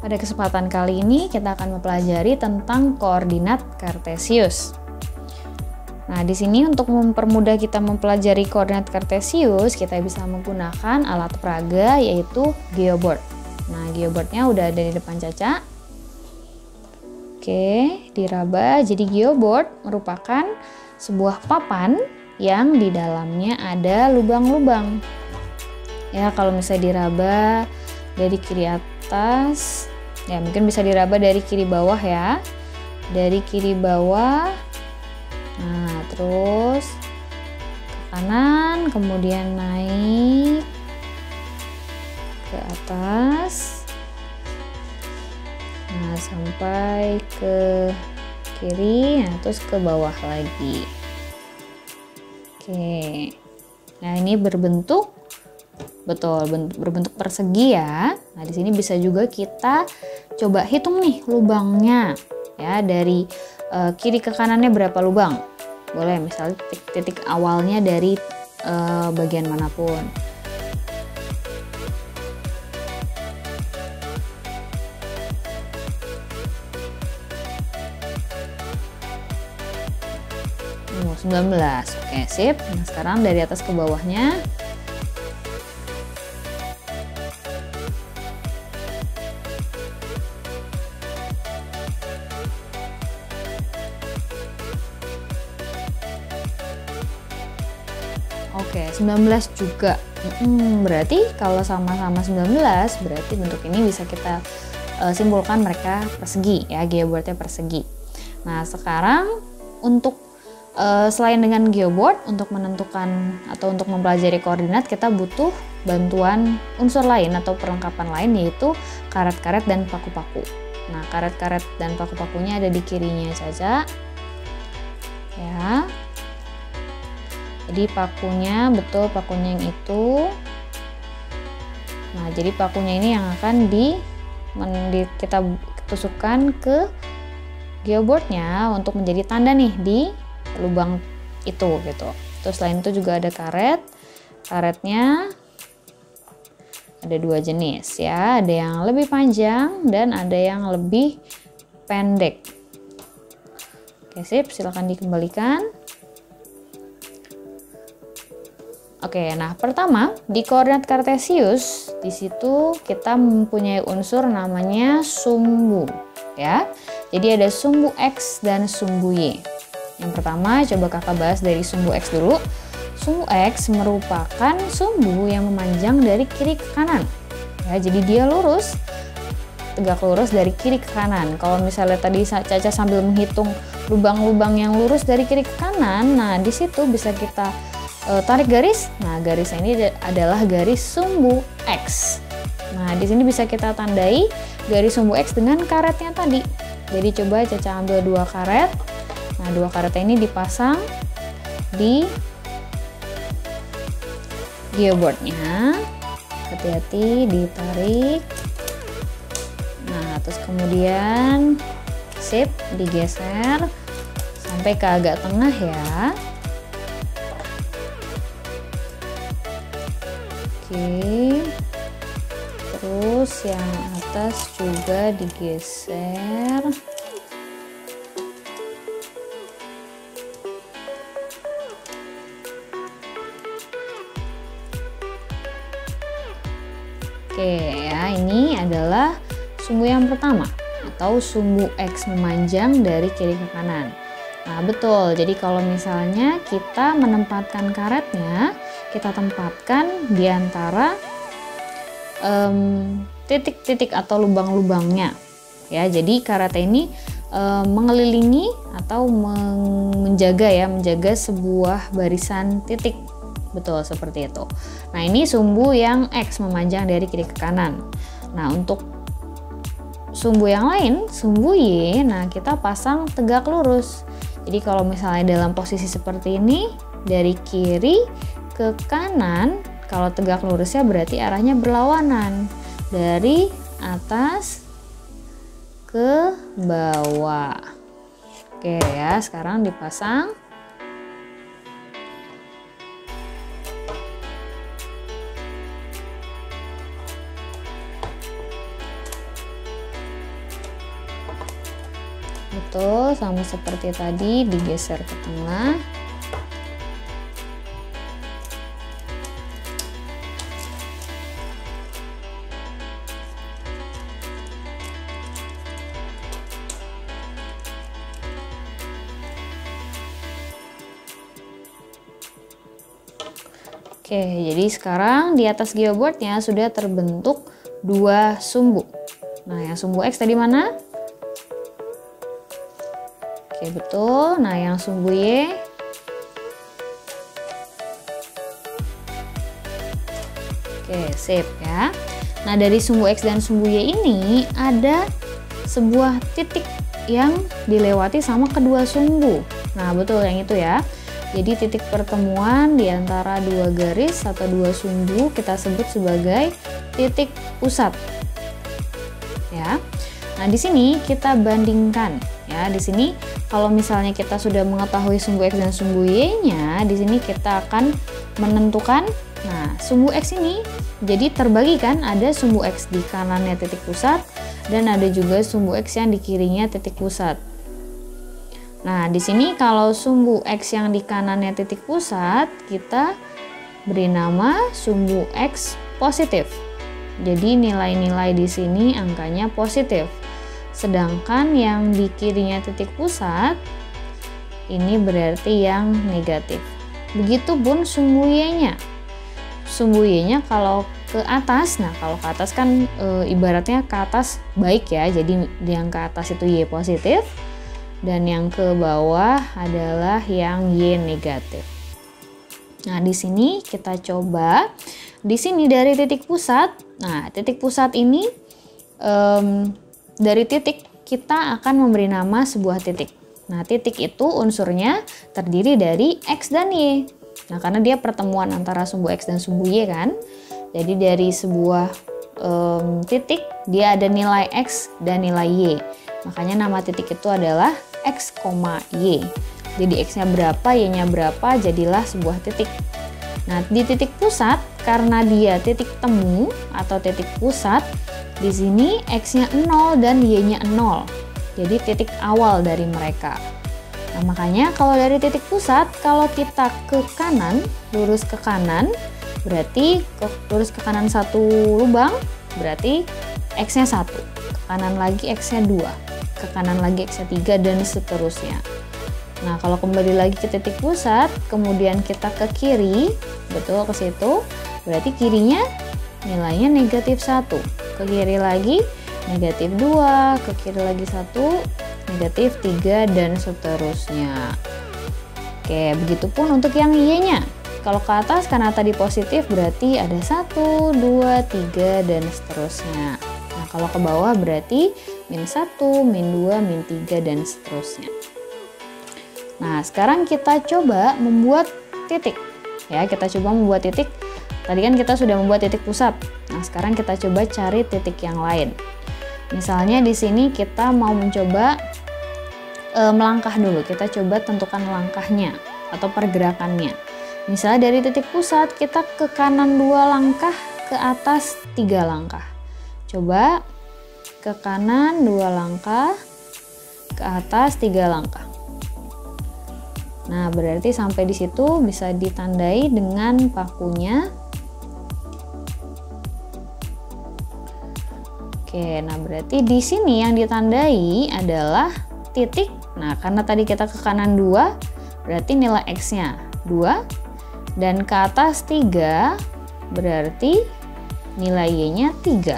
Pada kesempatan kali ini kita akan mempelajari tentang koordinat kartesius. Nah, di sini untuk mempermudah kita mempelajari koordinat kartesius, kita bisa menggunakan alat peraga yaitu geoboard. Nah, geoboardnya udah ada di depan Caca. Oke, diraba. Jadi geoboard merupakan sebuah papan yang di dalamnya ada lubang-lubang. Ya, kalau misalnya diraba dari kiri atas, ya mungkin bisa diraba dari kiri bawah ya. Dari kiri bawah. Nah, terus ke kanan, kemudian naik ke atas. Nah, sampai ke kiri, nah terus ke bawah lagi. Oke. Nah, ini berbentuk berbentuk persegi ya. Nah, di sini bisa juga kita coba hitung nih lubangnya ya, dari kiri ke kanannya berapa lubang. Boleh misalnya titik awalnya dari bagian manapun. Oh, 19. Oke, sip. Nah, sekarang dari atas ke bawahnya. Oke, 19 juga. Berarti kalau sama-sama 19, berarti bentuk ini bisa kita simpulkan mereka persegi ya, geoboardnya persegi. Nah, sekarang untuk selain dengan geoboard, untuk menentukan atau untuk mempelajari koordinat, kita butuh bantuan unsur lain atau perlengkapan lain, yaitu karet-karet dan paku-paku. Nah, karet-karet dan paku-pakunya ada di kirinya Caca. Ya. Jadi pakunya, betul pakunya yang itu. Nah, jadi pakunya ini yang akan kita tusukkan ke geoboardnya untuk menjadi tanda nih di lubang itu gitu. Terus selain itu juga ada karet. Karetnya ada dua jenis ya, ada yang lebih panjang dan ada yang lebih pendek. Oke, sip, silakan dikembalikan. Oke, nah pertama di koordinat kartesius, di situ kita mempunyai unsur namanya sumbu ya. Jadi ada sumbu X dan sumbu Y. Yang pertama coba kakak bahas dari sumbu X dulu. Sumbu X merupakan sumbu yang memanjang dari kiri ke kanan. Ya, jadi dia lurus, tegak lurus dari kiri ke kanan. Kalau misalnya tadi Caca sambil menghitung lubang-lubang yang lurus dari kiri ke kanan, nah di situ bisa kita tarik garis. Nah, garis ini adalah garis sumbu X. Nah, di sini bisa kita tandai garis sumbu X dengan karetnya tadi. Jadi coba Caca ambil dua karet. Nah, dua karet ini dipasang di geoboardnya. Hati-hati ditarik. Nah, terus kemudian sip, digeser sampai ke agak tengah ya. Oke, terus yang atas juga digeser. Oke ya, ini adalah sumbu yang pertama atau sumbu X memanjang dari kiri ke kanan. Nah, betul, jadi kalau misalnya kita menempatkan karetnya, kita tempatkan di antara titik-titik atau lubang-lubangnya ya. Jadi karet ini mengelilingi atau menjaga sebuah barisan titik, betul seperti itu. Nah, ini sumbu yang X memanjang dari kiri ke kanan. Nah, untuk sumbu yang lain, sumbu Y, nah kita pasang tegak lurus. Jadi kalau misalnya dalam posisi seperti ini, dari kiri ke kanan, kalau tegak lurusnya berarti arahnya berlawanan. Dari atas ke bawah. Oke ya, sekarang dipasang. Betul, sama seperti tadi, digeser ke tengah. Oke, jadi sekarang di atas geoboardnya sudah terbentuk dua sumbu. Nah, yang sumbu X tadi mana? Oke, betul. Nah, yang sumbu Y. Oke, sip ya. Nah, dari sumbu X dan sumbu Y ini ada sebuah titik yang dilewati sama kedua sumbu. Nah, betul yang itu ya. Jadi titik pertemuan di antara dua garis atau dua sumbu kita sebut sebagai titik pusat. Ya. Nah, di sini kita bandingkan ya. Di sini kalau misalnya kita sudah mengetahui sumbu X dan sumbu Y-nya, di sini kita akan menentukan. Nah, sumbu X ini jadi terbagi kan, ada sumbu X di kanannya titik pusat dan ada juga sumbu X yang di kirinya titik pusat. Nah, di sini kalau sumbu X yang di kanannya titik pusat, kita beri nama sumbu X positif. Jadi nilai-nilai di sini angkanya positif. Sedangkan yang di kirinya titik pusat, ini berarti yang negatif. Begitupun sumbu Y-nya. Sumbu Y-nya kalau ke atas, nah kalau ke atas kan ibaratnya ke atas baik ya, jadi yang ke atas itu Y positif. Dan yang ke bawah adalah yang Y negatif. Nah, di sini kita coba. Di sini dari titik pusat. Nah, titik pusat ini dari titik kita akan memberi nama sebuah titik. Nah, titik itu unsurnya terdiri dari X dan Y. Nah, karena dia pertemuan antara sumbu X dan sumbu Y kan. Jadi dari sebuah titik dia ada nilai X dan nilai Y. Makanya nama titik itu adalah X, Y. Jadi X-nya berapa, Y-nya berapa, jadilah sebuah titik. Nah, di titik pusat, karena dia titik temu atau titik pusat, di sini X-nya 0 dan Y-nya 0. Jadi titik awal dari mereka. Nah, makanya kalau dari titik pusat, kalau kita ke kanan, lurus ke kanan, berarti lurus ke kanan satu lubang, berarti X-nya 1. Ke kanan lagi X-nya 2. Ke kanan lagi X-nya 3 dan seterusnya. Nah, kalau kembali lagi ke titik pusat, kemudian kita ke kiri, betul ke situ, berarti kirinya nilainya negatif 1. Ke kiri lagi negatif 2, ke kiri lagi 1, negatif 3 dan seterusnya. Oke, begitupun untuk yang Y-nya. Kalau ke atas karena tadi positif berarti ada 1, 2, 3 dan seterusnya. Nah, kalau ke bawah berarti min 1, min 2, min 3, dan seterusnya. Nah, sekarang kita coba membuat titik. Ya, kita coba membuat titik. Tadi kan kita sudah membuat titik pusat. Nah, sekarang kita coba cari titik yang lain. Misalnya di sini kita mau mencoba melangkah dulu. Kita coba tentukan langkahnya atau pergerakannya. Misalnya dari titik pusat kita ke kanan 2 langkah, ke atas 3 langkah. Coba ke kanan 2 langkah, ke atas 3 langkah. Nah, berarti sampai di situ bisa ditandai dengan pakunya. Oke, nah berarti di sini yang ditandai adalah titik. Nah, karena tadi kita ke kanan 2, berarti nilai X-nya 2 dan ke atas 3 berarti nilai Y-nya 3.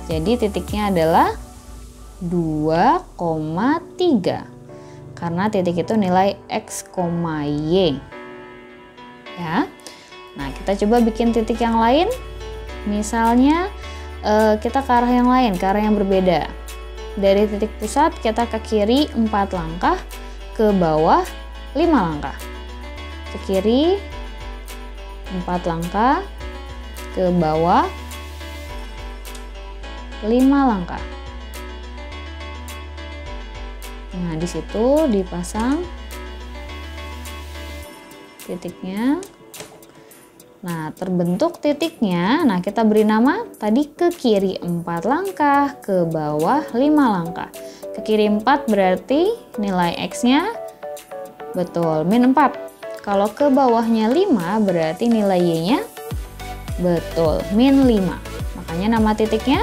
Jadi titiknya adalah 2,3 karena titik itu nilai X, Y. Ya. Nah, kita coba bikin titik yang lain. Misalnya kita ke arah yang lain, ke arah yang berbeda. Dari titik pusat kita ke kiri 4 langkah, ke bawah 5 langkah. Ke kiri 4 langkah, ke bawah 5 langkah. Nah, di situ dipasang titiknya. Nah, terbentuk titiknya. Nah, kita beri nama tadi ke kiri 4 langkah, ke bawah 5 langkah. Ke kiri 4 berarti nilai X-nya betul, min 4. Kalau ke bawahnya 5 berarti nilai Y-nya betul, min 5. Makanya nama titiknya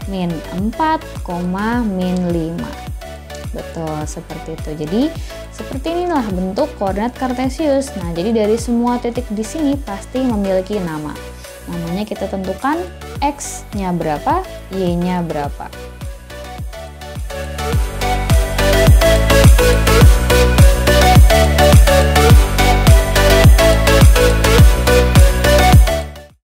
min 4, min 5. Betul, seperti itu. Jadi seperti inilah bentuk koordinat kartesius. Nah, jadi dari semua titik di sini pasti memiliki nama. Namanya kita tentukan X-nya berapa, Y-nya berapa.